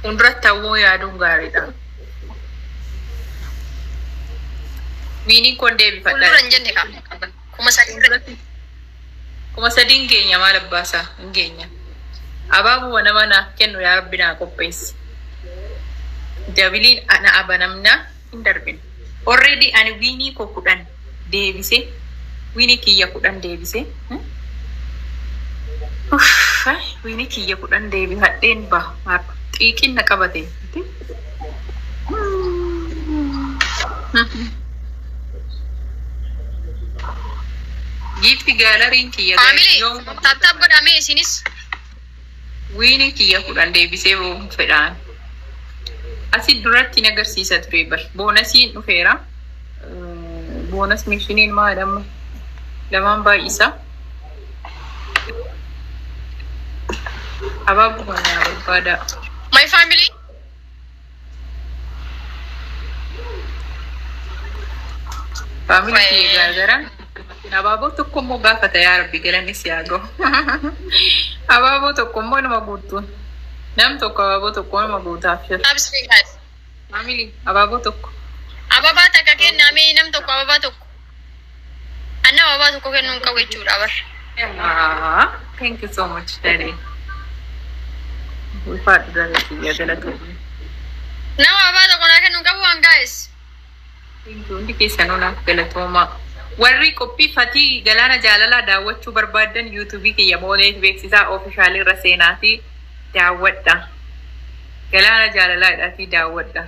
Undrat ta'uu yaaduun gaariidha. Wiiniin kun deebifadha. Fuulduran jenne kaa. Kuma sadiin keenya maal abbaasaa hin keenya. Abaabuu nama naaf kennu yaa rabbi naa qopheessi. Dabiliin ana abanamna hin darbin. Already ani wiinii koo 10 deebise. Wiinii kiyya 10 deebise. Wiinii kiyya 10 deebi hadheen ba. Xiiqin na qabate. Gifti galeriin kiyya Tap godhame isinis. Wiinii kiyya 10 deebisee boo fedhaan. Asi duratti nagarsiisa ture bar. Boonasiin dhufeera. Boonas mishiniin maadamma. Lamaan baay'isa. Abaabuu manaa barbaada. My family. Family kiyya gargara. Abaaboo tokko immoo gaafata yaa rabbi galannis yaa gahu. Abaaboo tokko immoo nama guutuun. Nam tokko abaaboo tokko nama guutaaf jira. Family abaaboo tokko. Ababaa takka kenname nam tokko ababaa tokko. Anna ababaa tokko kennuun qabu jechuudha bar. Thank you so much, Daddy. We fought the kiyya galatu. Nama ababaa tokko naa kennuun qabu waan guys. Thank you. Hundi keessanuu naaf galatooma. Warri qophii fatii galaana jaalalaa daawwachuu barbaadan YouTube kiyya mooleet beeksisaa ofishaalii irra seenaatii daawwadha. Galaana jaalalaadhaatii daawwadha.